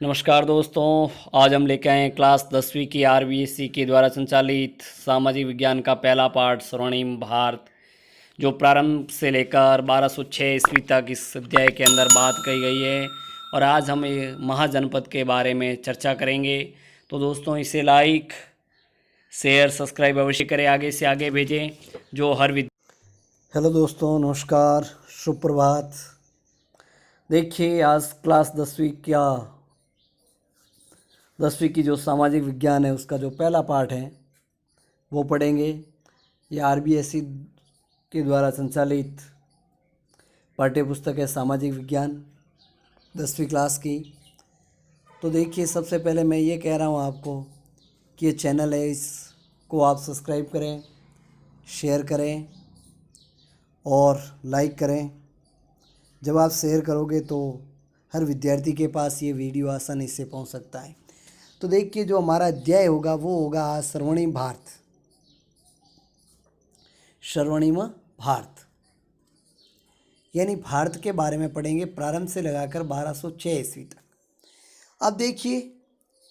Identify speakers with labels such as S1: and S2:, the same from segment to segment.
S1: नमस्कार दोस्तों। आज हम लेके आए हैं क्लास 10वीं की आरबीएससी के द्वारा संचालित सामाजिक विज्ञान का पहला पाठ स्वर्णिम भारत, जो प्रारंभ से लेकर 1206 ईस्वी तक इस अध्याय के अंदर बात कही गई है। और आज हम ये महाजनपद के बारे में चर्चा करेंगे। तो दोस्तों, इसे लाइक शेयर सब्सक्राइब अवश्य करें, आगे से आगे भेजें जो हर
S2: हेलो दोस्तों, नमस्कार, शुभ प्रभात। देखिए, आज क्लास 10वीं की जो सामाजिक विज्ञान है उसका जो पहला पाठ है वो पढ़ेंगे। ये आरबीएससी के द्वारा संचालित पाठ्य पुस्तक है सामाजिक विज्ञान 10वीं क्लास की। तो देखिए, सबसे पहले मैं ये कह रहा हूँ आपको कि ये चैनल है, इसको आप सब्सक्राइब करें, शेयर करें और लाइक करें। जब आप शेयर करोगे तो हर विद्यार्थी के पास ये वीडियो आसानी से पहुंच सकता है। तो देखिए, जो हमारा अध्याय होगा वो होगा आज स्वर्णिम भारत। स्वर्णिम भारत यानी भारत के बारे में पढ़ेंगे, प्रारंभ से लगाकर 1206 ईस्वी तक। अब देखिए,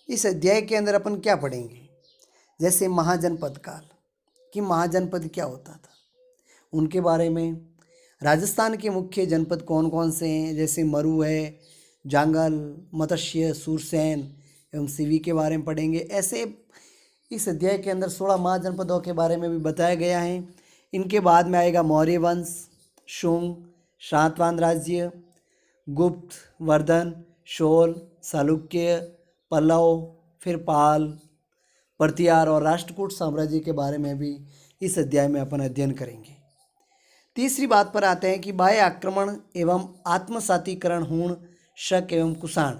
S2: इस अध्याय के अंदर अपन क्या पढ़ेंगे, जैसे महाजनपद काल कि महाजनपद क्या होता था उनके बारे में। राजस्थान के मुख्य जनपद कौन कौन से हैं, जैसे मरु है, जांगल, मत्स्य, सूरसेन एवं सिवी के बारे में पढ़ेंगे। ऐसे इस अध्याय के अंदर 16 महाजनपदों के बारे में भी बताया गया है। इनके बाद में आएगा मौर्य वंश, शुंग, शातवाहन राज्य, गुप्त, वर्धन, शोल, चालुक्य, पल्लव, फिर पाल, प्रतिहार और राष्ट्रकूट साम्राज्य के बारे में भी इस अध्याय में अपन अध्ययन करेंगे। तीसरी बात पर आते हैं कि बाह्य आक्रमण एवं आत्मसातीकरण, हूण, शक एवं कुषाण,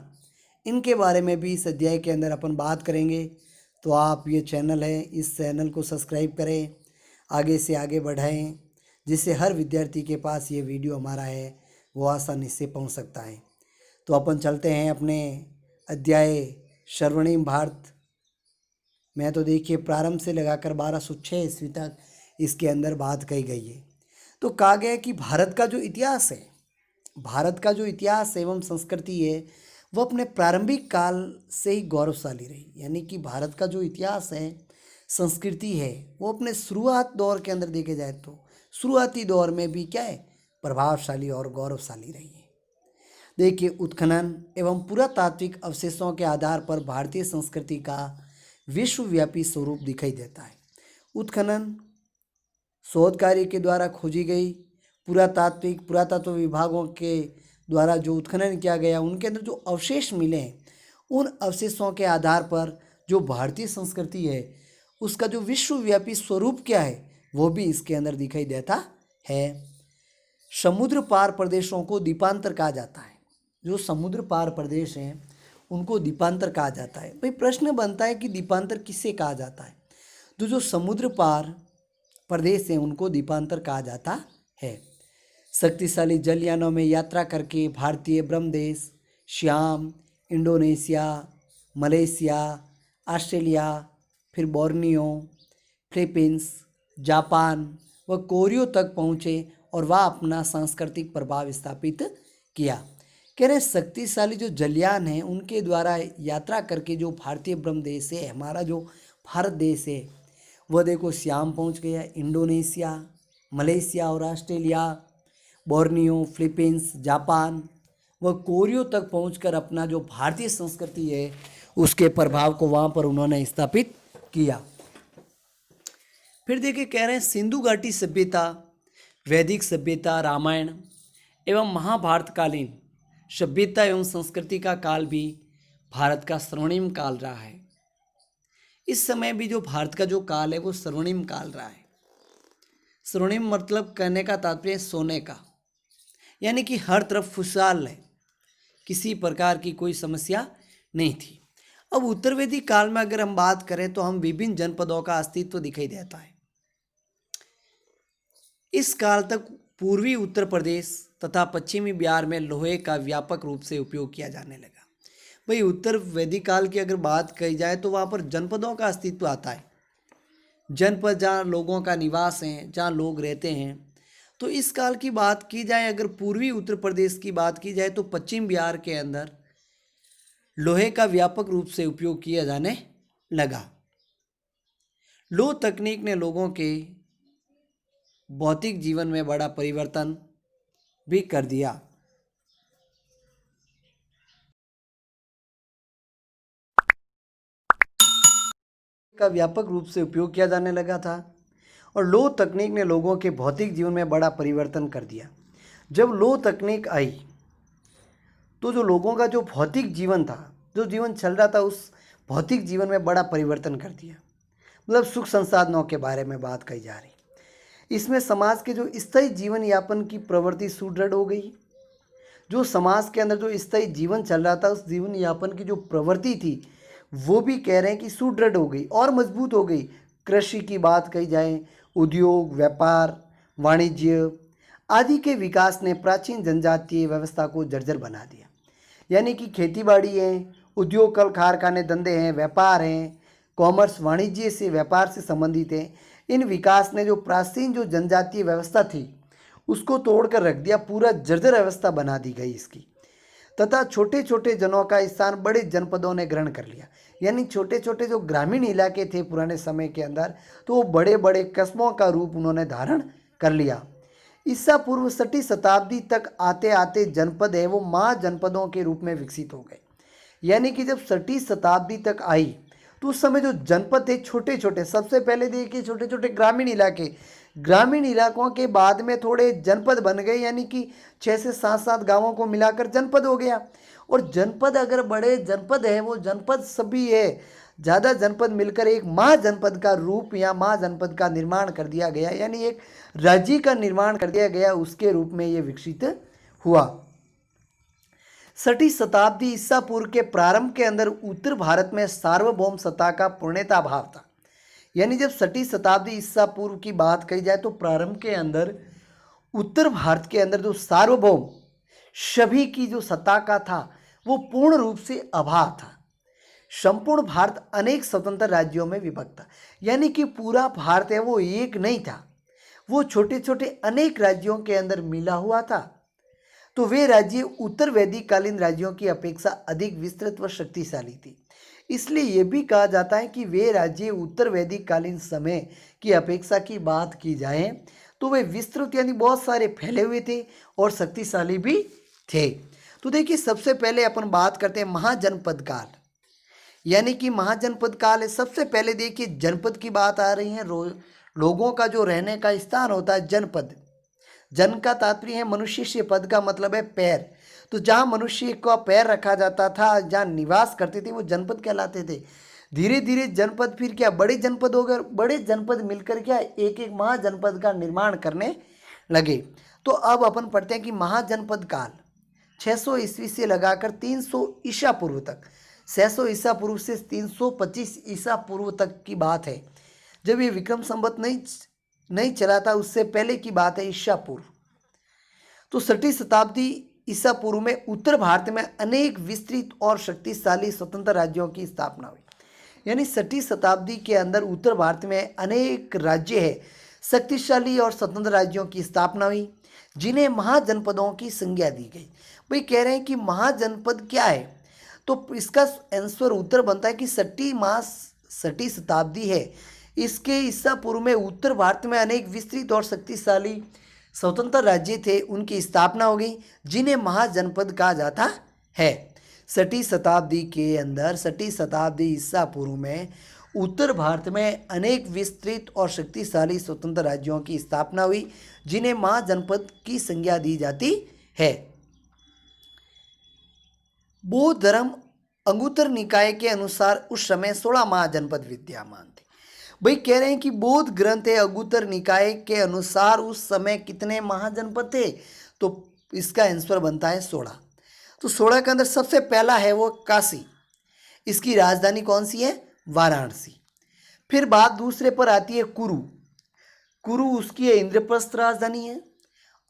S2: इनके बारे में भी इस अध्याय के अंदर अपन बात करेंगे। तो आप ये चैनल है, इस चैनल को सब्सक्राइब करें, आगे से आगे बढ़ाएं, जिससे हर विद्यार्थी के पास ये वीडियो हमारा है वो आसानी से पहुंच सकता है। तो अपन चलते हैं अपने अध्याय स्वर्णिम भारत में। तो देखिए, प्रारंभ से लगाकर 1206 ईस्वी तक इसके अंदर बात कही गई है। तो कहा गया कि भारत का जो इतिहास है, भारत का जो इतिहास एवं संस्कृति है वो अपने प्रारंभिक काल से ही गौरवशाली रही। यानी कि भारत का जो इतिहास है, संस्कृति है, वो अपने शुरुआत दौर के अंदर देखे जाए तो शुरुआती दौर में भी क्या है, प्रभावशाली और गौरवशाली रही है। देखिए, उत्खनन एवं पुरातात्विक अवशेषों के आधार पर भारतीय संस्कृति का विश्वव्यापी स्वरूप दिखाई देता है। उत्खनन शोध कार्य के द्वारा खोजी गई, पुरातत्व विभागों के द्वारा जो उत्खनन किया गया, उनके अंदर जो अवशेष मिले हैं, उन अवशेषों के आधार पर जो भारतीय संस्कृति है उसका जो विश्वव्यापी स्वरूप क्या है वो भी इसके अंदर दिखाई देता है। समुद्र पार प्रदेशों को द्वीपांतर कहा जाता है। जो समुद्र पार प्रदेश हैं उनको द्वीपांतर कहा जाता है। भाई, प्रश्न बनता है कि द्वीपांतर किसे कहा जाता है। तो जो समुद्र पार प्रदेश हैं उनको द्वीपांतर कहा जाता है। शक्तिशाली जलयानों में यात्रा करके भारतीय Brahmadesh, Shyam, Indonesia, Malaysia, Australia, फिर बोर्नियो, फिलीपींस, जापान व कोरिया तक पहुँचे और वह अपना सांस्कृतिक प्रभाव स्थापित किया। कह रहे शक्तिशाली जो जलयान हैं उनके द्वारा यात्रा करके जो भारतीय ब्रह्मदेश है, हमारा जो भारत देश है, वह देखो श्याम पहुंच गया, इंडोनेशिया, मलेशिया और ऑस्ट्रेलिया, बोर्नियो, फिलीपींस, जापान व कोरिया तक पहुंचकर अपना जो भारतीय संस्कृति है उसके प्रभाव को वहाँ पर उन्होंने स्थापित किया। फिर देखिए, कह रहे हैं सिंधु घाटी सभ्यता, वैदिक सभ्यता, रामायण एवं महाभारतकालीन सभ्यता एवं संस्कृति का काल भी भारत का स्वर्णिम काल रहा है। इस समय भी जो भारत का जो काल है वो स्वर्णिम काल रहा है। स्वर्णिम मतलब कहने का तात्पर्य सोने का, यानी कि हर तरफ खुशहाल है, किसी प्रकार की कोई समस्या नहीं थी। अब उत्तर वैदिक काल में अगर हम बात करें तो हम विभिन्न जनपदों का अस्तित्व दिखाई देता है। इस काल तक पूर्वी उत्तर प्रदेश तथा पश्चिमी बिहार में लोहे का व्यापक रूप से उपयोग किया जाने लगा। भाई, उत्तर वैदिक काल की अगर बात कही जाए तो वहाँ पर जनपदों का अस्तित्व आता है। जनपद जहाँ लोगों का निवास है, जहाँ लोग रहते हैं। तो इस काल की बात की जाए, अगर पूर्वी उत्तर प्रदेश की बात की जाए तो पश्चिम बिहार के अंदर लोहे का व्यापक रूप से उपयोग किया जाने लगा। लौह तकनीक ने लोगों के भौतिक जीवन में बड़ा परिवर्तन भी कर दिया। का व्यापक रूप से उपयोग किया जाने लगा था और लौह तकनीक ने लोगों के भौतिक जीवन में बड़ा परिवर्तन कर दिया। जब लौह तकनीक आई तो जो लोगों का जो भौतिक जीवन था, जो जीवन चल रहा था, उस भौतिक जीवन में बड़ा परिवर्तन कर दिया। मतलब सुख संसाधनों के बारे में बात कही जा रही। इसमें समाज के जो स्थायी जीवन यापन की प्रवृत्ति सुदृढ़ हो गई। जो समाज के अंदर जो स्थायी जीवन चल रहा था, उस जीवन यापन की जो प्रवृत्ति थी वो भी कह रहे हैं कि सुदृढ़ हो गई और मजबूत हो गई। कृषि की बात कही जाए, उद्योग, व्यापार, वाणिज्य आदि के विकास ने प्राचीन जनजातीय व्यवस्था को जर्जर बना दिया। यानी कि खेतीबाड़ी है, उद्योग, कल कारखाने, धंधे हैं, व्यापार हैं, कॉमर्स, वाणिज्य से, व्यापार से संबंधित है। इन विकास ने जो प्राचीन जो जनजातीय व्यवस्था थी उसको तोड़कर रख दिया, पूरा जर्जर व्यवस्था बना दी गई इसकी। तथा छोटे छोटे जनों का स्थान बड़े जनपदों ने ग्रहण कर लिया। यानी छोटे छोटे जो ग्रामीण इलाके थे पुराने समय के अंदर, तो वो बड़े बड़े कस्बों का रूप उन्होंने धारण कर लिया। ईसा पूर्व 6वीं शताब्दी तक आते आते जनपद है वो महाजनपदों के रूप में विकसित हो गए। यानी कि जब 6वीं शताब्दी तक आई तो उस समय जो जनपद थे छोटे छोटे, सबसे पहले देखिए छोटे छोटे ग्रामीण इलाके, ग्रामीण इलाकों के बाद में थोड़े जनपद बन गए। यानी कि 6 से 7 गांवों को मिलाकर जनपद हो गया। और जनपद अगर बड़े जनपद है, वो जनपद सभी है, ज़्यादा जनपद मिलकर एक महाजनपद का रूप या महाजनपद का निर्माण कर दिया गया। यानी एक राज्य का निर्माण कर दिया गया, उसके रूप में ये विकसित हुआ। 6वीं शताब्दी ईसा पूर्व के प्रारंभ के अंदर उत्तर भारत में सार्वभौम सत्ता का पूर्णतः अभाव था। यानी जब 6वीं शताब्दी ईसा पूर्व की बात कही जाए तो प्रारंभ के अंदर उत्तर भारत के अंदर जो सार्वभौम सभी की जो सत्ता का था वो पूर्ण रूप से अभाव था। संपूर्ण भारत अनेक स्वतंत्र राज्यों में विभक्त था। यानी कि पूरा भारत है वो एक नहीं था, वो छोटे छोटे अनेक राज्यों के अंदर मिला हुआ था। तो वे राज्य उत्तर वैदिक कालीन राज्यों की अपेक्षा अधिक विस्तृत व शक्तिशाली थी। इसलिए यह भी कहा जाता है कि वे राज्य उत्तर वैदिक कालीन समय की अपेक्षा की बात की जाए तो वे विस्तृत यानी बहुत सारे फैले हुए थे और शक्तिशाली भी थे। तो देखिए सबसे पहले अपन बात करते हैं महाजनपद काल। यानी कि महाजनपद काल है। सबसे पहले देखिए जनपद की बात आ रही है। लोगों का जो रहने का स्थान होता है जनपद। जन का तात्पर्य है मनुष्य से, पद का मतलब है पैर। तो जहाँ मनुष्य का पैर रखा जाता था, जहाँ निवास करते थे, वो जनपद कहलाते थे। धीरे धीरे जनपद फिर क्या बड़े जनपद हो गए। बड़े जनपद मिलकर क्या एक एक महाजनपद का निर्माण करने लगे। तो अब अपन पढ़ते हैं कि महाजनपद काल 600 ईस्वी से लगाकर 300 ईसा पूर्व तक, 600 ईसा पूर्व से 325 ईसा पूर्व तक की बात है। जब ये विक्रम संवत नहीं चला था, उससे पहले की बात है, ईसा पूर्व। तो 6वीं शताब्दी ईसा पूर्व में उत्तर भारत में अनेक विस्तृत और शक्तिशाली स्वतंत्र राज्यों की स्थापना हुई। यानी 6वीं शताब्दी के अंदर उत्तर भारत में अनेक राज्य है, शक्तिशाली और स्वतंत्र राज्यों की स्थापना हुई, जिन्हें महाजनपदों की संज्ञा दी गई। भाई कह रहे हैं कि महाजनपद क्या है, तो इसका आंसर उत्तर बनता है कि 6वीं शताब्दी है, इसके ईसा पूर्व में उत्तर भारत में अनेक विस्तृत और शक्तिशाली स्वतंत्र राज्य थे, उनकी स्थापना हो गई, जिन्हें महाजनपद कहा जाता है। 6वीं शताब्दी के अंदर 6वीं शताब्दी ईसा पूर्व में उत्तर भारत में अनेक विस्तृत और शक्तिशाली स्वतंत्र राज्यों की स्थापना हुई, जिन्हें महाजनपद की संज्ञा दी जाती है। बौद्ध धर्म अंगुत्तर निकाय के अनुसार उस समय 16 महाजनपद विद्यमान थे। भाई कह रहे हैं कि बौद्ध ग्रंथ अंगुत्तर निकाय के अनुसार उस समय कितने महाजनपद थे, तो इसका आंसर बनता है 16। तो 16 के अंदर सबसे पहला है वो काशी। इसकी राजधानी कौन सी है? वाराणसी। फिर बात दूसरे पर आती है कुरु। कुरु उसकी है इंद्रप्रस्थ राजधानी है।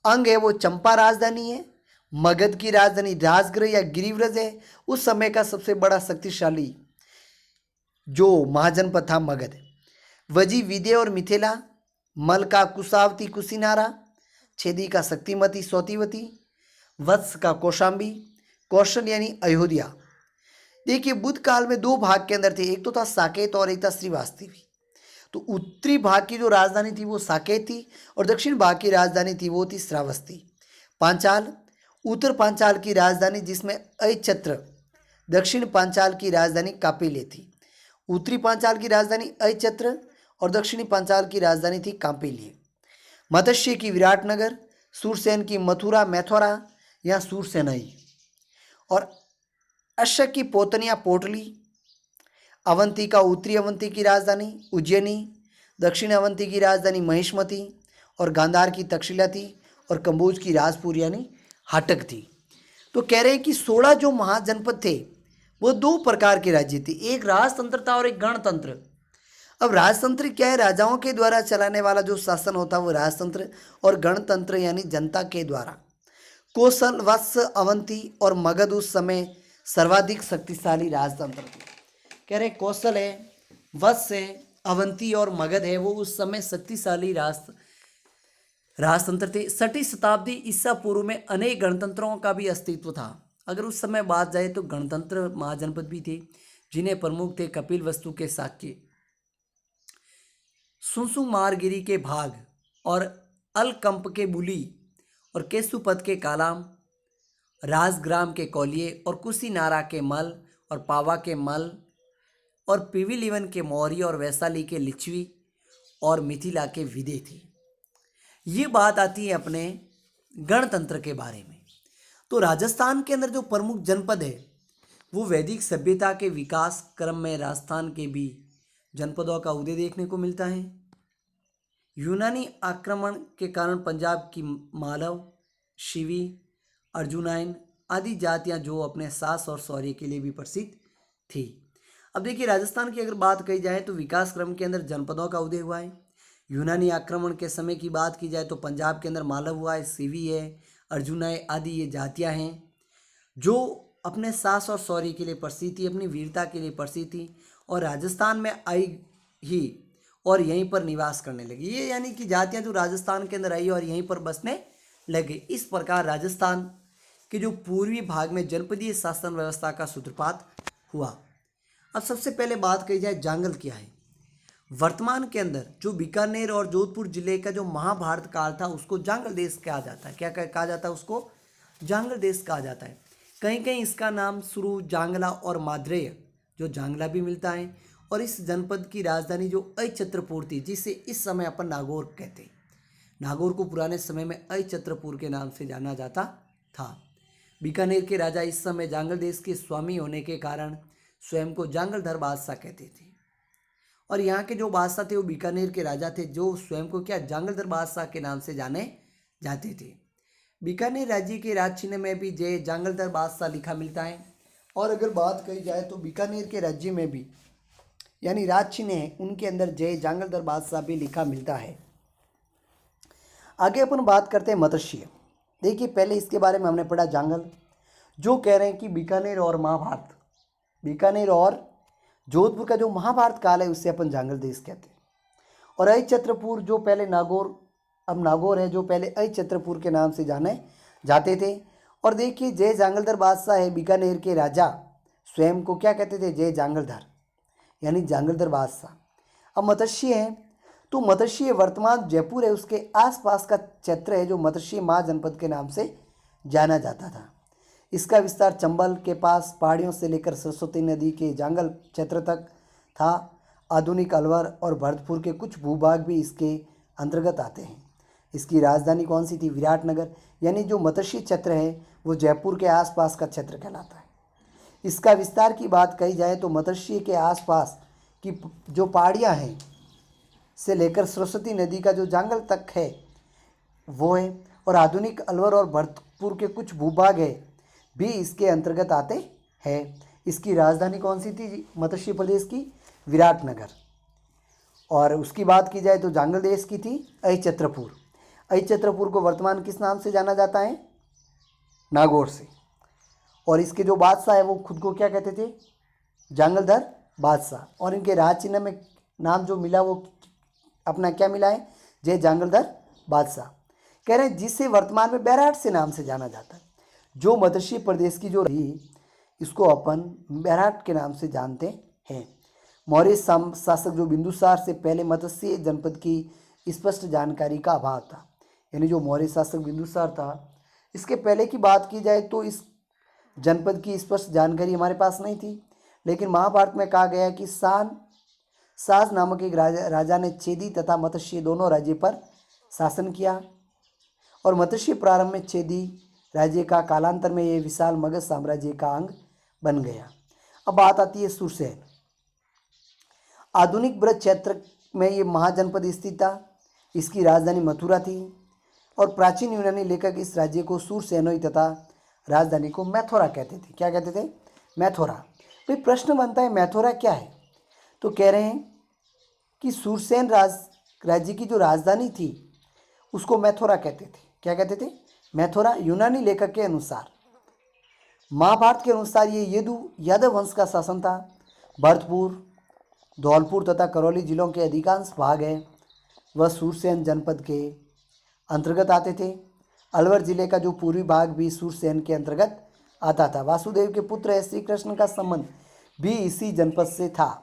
S2: अंग है वो चंपा राजधानी है। मगध की राजधानी राजगृह या गिरिव्रज है। उस समय का सबसे बड़ा शक्तिशाली जो महाजनपद था मगध। वजी विदय और मिथिला, मल का कुशावती कुशीनारा, छेदी का शक्तिमती सौतीवती, वत्स का कौशाम्बी, कौशल यानी अयोध्या, देखिए बुद्ध काल में दो भाग के अंदर थे, एक तो था साकेत और एक था श्रीवास्तवी। तो उत्तरी भाग की जो राजधानी थी वो साकेत थी और दक्षिण भाग की राजधानी थी वो थी श्रावस्ती। पांचाल, उत्तर पांचाल की राजधानी जिसमें अयचत्र, दक्षिण पांचाल की राजधानी कापिले थी। उत्तरी पांचाल की राजधानी अयचत्र और दक्षिणी पांचाल की राजधानी थी कापिले। मत्स्य की विराटनगर, सूरसेन की मथुरा मैथुरा या सूरसेनाई, और अशक की पोतनिया पोटली। अवंती का उत्तरी अवंती की राजधानी उज्जैनी, दक्षिण अवंती की राजधानी महिष्मती और गांधार की तक्षशिला थी और कंबोज की राजपुर यानी हाटक थी। तो कह रहे हैं कि 16 जो महाजनपद थे वो दो प्रकार के राज्य थे, एक राजतंत्र था और एक गणतंत्र। अब राजतंत्र क्या है, राजाओं के द्वारा चलाने वाला जो शासन होता है वो राजतंत्र, और गणतंत्र यानी जनता के द्वारा। कौशल, वत्स, अवंती और मगध उस समय सर्वाधिक शक्तिशाली राजतंत्र थे। कह रहे कौशल है, वत्स है, अवंती और मगध है, वो उस समय शक्तिशाली राजतंत्र थे। 6वीं शताब्दी ईसा पूर्व में अनेक गणतंत्रों का भी अस्तित्व था। अगर उस समय बात जाए तो गणतंत्र महाजनपद भी थे जिन्हें प्रमुख थे कपिल वस्तु के शाक्य, सुसुमारगिरी के भाग और अलकंप के बुली और केशुपत के कालाम, राजग्राम के कौलिये और कुशीनारा के मल और पावा के मल और पिविलिवन के मौर्य और वैशाली के लिच्छवी और मिथिला के विदे थे। ये बात आती है अपने गणतंत्र के बारे में। तो राजस्थान के अंदर जो प्रमुख जनपद है वो वैदिक सभ्यता के विकास क्रम में राजस्थान के भी जनपदों का उदय देखने को मिलता है। यूनानी आक्रमण के कारण पंजाब की मालव, शिवी, अर्जुनाइन आदि जातियां जो अपने साहस और शौर्य के लिए भी प्रसिद्ध थी। अब देखिए राजस्थान की अगर बात कही जाए तो विकास क्रम के अंदर जनपदों का उदय हुआ है। यूनानी आक्रमण के समय की बात की जाए तो पंजाब के अंदर मालव हुआ है, सिवी है, अर्जुनाई आदि ये जातियां हैं जो अपने साहस और शौर्य के लिए प्रसिद्ध थी, अपनी वीरता के लिए प्रसिद्ध थी और राजस्थान में आई ही और यहीं पर निवास करने लगी। ये यानी कि जातियां जो राजस्थान के अंदर आई और यहीं पर बसने लगे। इस प्रकार राजस्थान के जो पूर्वी भाग में जनपदीय शासन व्यवस्था का सूत्रपात हुआ। अब सबसे पहले बात कही जाए जांगल क्या है। वर्तमान के अंदर जो बीकानेर और जोधपुर जिले का जो महाभारत काल था उसको जांगल देश कहा जाता है। क्या कहा जाता है उसको? जांगल देश कहा जाता है। कहीं कहीं इसका नाम शुरू जांगला और माद्रेय जो जांगला भी मिलता है। और इस जनपद की राजधानी जो अयचत्रपुर थी जिसे इस समय अपन नागौर कहते हैं। नागौर को पुराने समय में अयचत्रपुर के नाम से जाना जाता था। बीकानेर के राजा इस समय जांगल देश के स्वामी होने के कारण स्वयं को जांगलधर बादशाह कहते थे। और यहाँ के जो बादशाह थे वो बीकानेर के राजा थे जो स्वयं को क्या जांगलधर बादशाह के नाम से जाने जाते थे। बीकानेर राज्य के राज चिन्ह में भी जय जांगलधर बादशाह लिखा मिलता है। और अगर बात कही जाए तो बीकानेर के राज्य में भी यानी राज चिन्ह है उनके अंदर जय जांगलधर बादशाह भी लिखा मिलता है। आगे अपन बात करते हैं मत्स्य। देखिए पहले इसके बारे में हमने पढ़ा जांगल, जो कह रहे हैं कि बीकानेर और महाभारत, बीकानेर और जोधपुर का जो महाभारत काल है उससे अपन जांगल देश कहते हैं। और अयचत्रपुर जो पहले नागौर, अब नागौर है, जो पहले अयचत्रपुर के नाम से जाने जाते थे। और देखिए जय जांगलधर बादशाह है बीकानेर के राजा स्वयं को क्या कहते थे? जय जांगलधर यानी जांगलधर बादशाह। अब मत्स्य है तो मत्स्य वर्तमान जयपुर है उसके आसपास का क्षेत्र है जो मत्स्य महाजनपद के नाम से जाना जाता था। इसका विस्तार चंबल के पास पहाड़ियों से लेकर सरस्वती नदी के जांगल क्षेत्र तक था। आधुनिक अलवर और भरतपुर के कुछ भूभाग भी इसके अंतर्गत आते हैं। इसकी राजधानी कौन सी थी? विराटनगर। यानी जो मत्स्य क्षेत्र है वो जयपुर के आसपास का क्षेत्र कहलाता है। इसका विस्तार की बात कही जाए तो मत्स्य के आसपास की जो पहाड़ियाँ हैं से लेकर सरस्वती नदी का जो जांगल तक है वो है। और आधुनिक अलवर और भरतपुर के कुछ भूभाग है भी इसके अंतर्गत आते हैं। इसकी राजधानी कौन सी थी मत्स्य प्रदेश की? विराटनगर। और उसकी बात की जाए तो जांगल देश की थी अयचत्रपुर। अयचत्रपुर को वर्तमान किस नाम से जाना जाता है? नागौर से। और इसके जो बादशाह है वो खुद को क्या कहते थे? जांगलधर बादशाह। और इनके राज चिन्ह में नाम जो मिला वो अपना क्या मिला है? जय जांगलधर बादशाह। कह रहे हैं जिसे वर्तमान में बैराट से नाम से जाना जाता है। जो मत्स्य प्रदेश की जो रही इसको अपन मेरठ के नाम से जानते हैं। मौर्य शासक जो बिंदुसार से पहले मत्स्य जनपद की स्पष्ट जानकारी का अभाव था। यानी जो मौर्य शासक बिंदुसार था, इसके पहले की बात की जाए तो इस जनपद की स्पष्ट जानकारी हमारे पास नहीं थी। लेकिन महाभारत में कहा गया है कि साज नामक एक राजा ने चेदी तथा मत्स्य दोनों राज्य पर शासन किया, और मत्स्य प्रारंभ में चेदी राज्य का, कालांतर में ये विशाल मगध साम्राज्य का अंग बन गया। अब बात आती है सुरसेन। आधुनिक ब्रज क्षेत्र में ये महाजनपद स्थित था। इसकी राजधानी मथुरा थी, और प्राचीन यूनानी लेखक इस राज्य को सुरसेनोई तथा राजधानी को मैथोरा कहते थे। क्या कहते थे? मैथोरा। भाई प्रश्न बनता है मैथोरा क्या है? तो कह रहे हैं कि सुरसेन राज्य की जो राजधानी थी उसको मैथोरा कहते थे। क्या कहते थे? मैथोरा। यूनानी लेखक के अनुसार, महाभारत के अनुसार ये यादव वंश का शासन था। भरतपुर, धौलपुर तथा करौली जिलों के अधिकांश भाग है वह सुरसेन जनपद के अंतर्गत आते थे। अलवर जिले का जो पूर्वी भाग भी सुरसेन के अंतर्गत आता था। वासुदेव के पुत्र है श्री कृष्ण का संबंध भी इसी जनपद से था।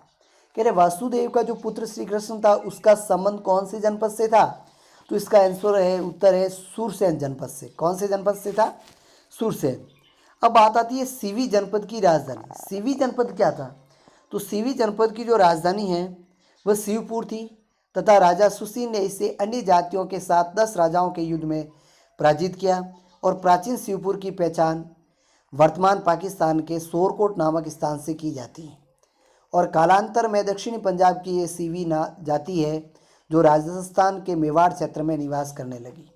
S2: कह रहे वासुदेव का जो पुत्र श्री कृष्ण था उसका संबंध कौन से जनपद से था? तो इसका आंसर है, उत्तर है सुरसेन जनपद से। कौन से जनपद से था? सुरसेन। अब बात आती है सीवी जनपद की राजधानी। सीवी जनपद क्या था? तो सीवी जनपद की जो राजधानी है वह शिवपुर थी, तथा राजा सुशील ने इसे अन्य जातियों के साथ 10 राजाओं के युद्ध में पराजित किया। और प्राचीन शिवपुर की पहचान वर्तमान पाकिस्तान के सोरकोट नामक स्थान से की जाती है। और कालांतर में दक्षिणी पंजाब की ये सीवी जाति है जो राजस्थान के मेवाड़ क्षेत्र में निवास करने लगी।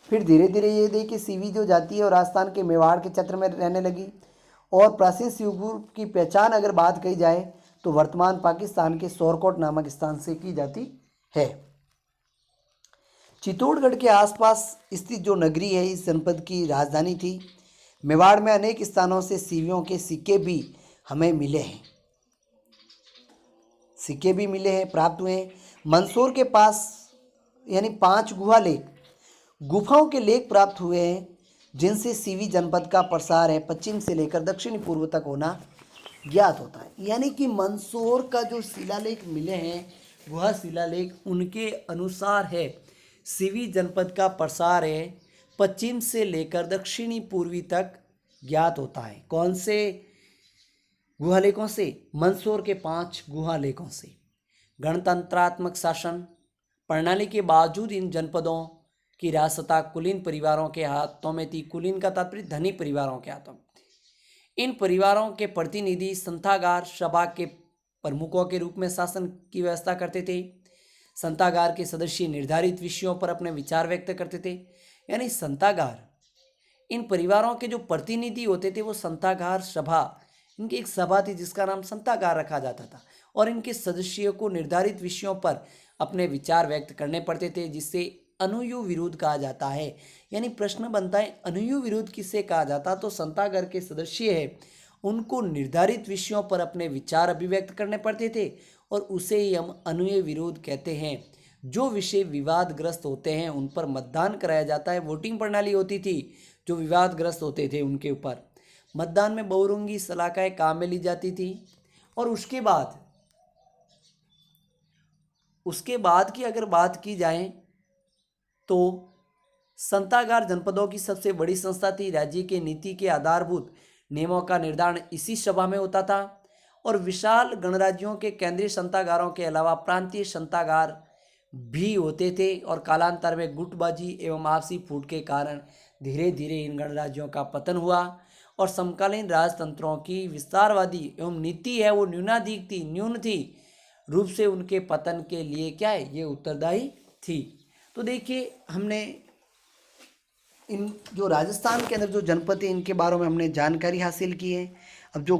S2: फिर धीरे धीरे ये देखिए सीवी जो जाति है और राजस्थान के मेवाड़ के क्षेत्र में रहने लगी। और प्राचीन शिवपुर की पहचान अगर बात कही जाए तो वर्तमान पाकिस्तान के सोरकोट नामक स्थान से की जाती है। चित्तौड़गढ़ के आसपास स्थित जो नगरी है इस जनपद की राजधानी थी। मेवाड़ में अनेक स्थानों से सीवियों के सिक्के भी हमें मिले हैं। सिक्के भी मिले हैं, प्राप्त हुए हैं। मंदसौर के पास यानी 5 गुफाओं के लेख प्राप्त हुए हैं, जिनसे सीवी जनपद का प्रसार है पश्चिम से लेकर दक्षिण पूर्व तक होना ज्ञात होता है। यानी कि मंदसौर का जो शिलालेख मिले हैं वह शिलालेख उनके अनुसार है सीवी जनपद का प्रसार है पश्चिम से लेकर दक्षिणी पूर्वी तक ज्ञात होता है। कौन से गुहालेखों से? मंदसौर के 5 गुहालेखों से। गणतंत्रात्मक शासन प्रणाली के बावजूद इन जनपदों की राजसत्ता कुलीन परिवारों के हाथों में थी। कुलीन का तात्पर्य धनी परिवारों के हाथों में थी। इन परिवारों के प्रतिनिधि संथागार सभा के प्रमुखों के रूप में शासन की व्यवस्था करते थे। संथागार के सदस्य निर्धारित विषयों पर अपने विचार व्यक्त करते थे। यानी संथागार, इन परिवारों के जो प्रतिनिधि होते थे वो संथागार सभा, इनकी एक सभा थी जिसका नाम संथागार रखा जाता था। और इनके सदस्यों को निर्धारित विषयों पर अपने विचार व्यक्त करने पड़ते थे, जिससे अनुयु विरोध कहा जाता है। यानी प्रश्न बनता है अनुयु विरोध किसे कहा जाता? तो संथागार के सदस्य है उनको निर्धारित विषयों पर अपने विचार अभिव्यक्त करने पड़ते थे, और उसे ही हम अनुय विरोध कहते हैं। जो विषय विवादग्रस्त होते हैं उन पर मतदान कराया जाता है। वोटिंग प्रणाली होती थी, जो विवादग्रस्त होते थे उनके ऊपर मतदान में बहुरंगी सलाखाएं काम में ली जाती थी। और उसके बाद की अगर बात की जाए तो संथागार जनपदों की सबसे बड़ी संस्था थी। राज्य के नीति के आधारभूत नियमों का निर्धारण इसी सभा में होता था। और विशाल गणराज्यों के केंद्रीय संथागारों के अलावा प्रांतीय संथागार भी होते थे। और कालांतर में गुटबाजी एवं आपसी फूट के कारण धीरे धीरे इन गणराज्यों का पतन हुआ, और समकालीन राजतंत्रों की विस्तारवादी एवं नीति है वो न्यून थी रूप से उनके पतन के लिए क्या है, ये उत्तरदायी थी। तो देखिए हमने इन जो राजस्थान के अंदर जो जनपद है इनके बारे में हमने जानकारी हासिल की है। अब जो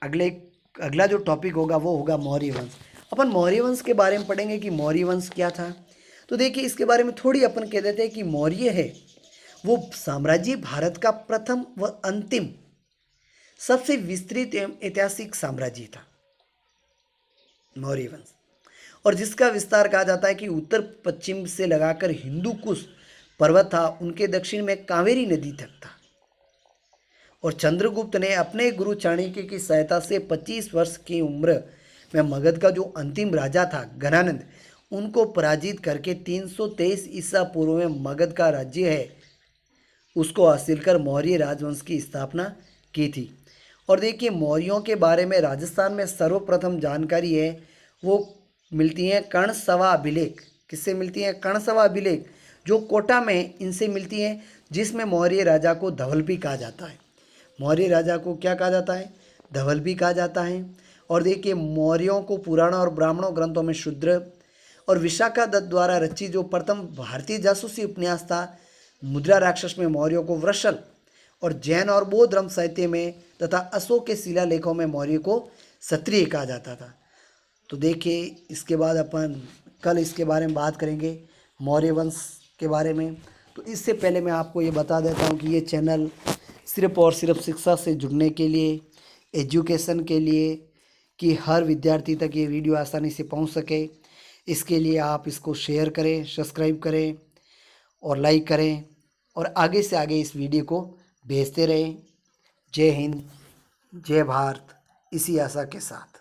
S2: अगला जो टॉपिक होगा वो होगा मौर्य वंश। अपन मौर्य वंश के बारे में पढ़ेंगे कि मौर्य वंश क्या था। तो देखिए इसके बारे में थोड़ी अपन कह देते हैं कि मौर्य है वो साम्राज्य भारत का प्रथम व अंतिम सबसे विस्तृत एवं ऐतिहासिक साम्राज्य था मौर्य वंश, और जिसका विस्तार कहा जाता है कि उत्तर पश्चिम से लगाकर हिंदू कुश पर्वत था, उनके दक्षिण में कावेरी नदी तक था। और चंद्रगुप्त ने अपने गुरु चाणक्य की सहायता से 25 वर्ष की उम्र में मगध का जो अंतिम राजा था घनानंद, उनको पराजित करके 323 ईसा पूर्व में मगध का राज्य है उसको हासिल कर मौर्य राजवंश की स्थापना की थी। और देखिए मौर्यों के बारे में राजस्थान में सर्वप्रथम जानकारी है वो मिलती है कर्णसवा अभिलेख। किससे मिलती है? कर्णसवा अभिलेख जो कोटा में इनसे मिलती है, जिसमें मौर्य राजा को धवल भी कहा जाता है। मौर्य राजा को क्या कहा जाता है? धवल भी कहा जाता है। और देखिए मौर्यों को पुराणों और ब्राह्मणों ग्रंथों में शूद्र और विशाखा दत्त द्वारा रची जो प्रथम भारतीय जासूसी उपन्यास था मुद्रा राक्षस में मौर्यों को वृषल, और जैन और बौद्ध धर्म साहित्य में तथा अशोक के शिलालेखों में मौर्य को क्षत्रिय कहा जाता था। तो देखिए इसके बाद अपन कल इसके बारे में बात करेंगे मौर्य वंश के बारे में। तो इससे पहले मैं आपको ये बता देता हूँ कि ये चैनल सिर्फ और सिर्फ शिक्षा से जुड़ने के लिए, एजुकेशन के लिए, कि हर विद्यार्थी तक ये वीडियो आसानी से पहुँच सके, इसके लिए आप इसको शेयर करें, सब्सक्राइब करें और लाइक करें और आगे से आगे इस वीडियो को भेजते रहें। जय हिंद, जय भारत, इसी आशा के साथ।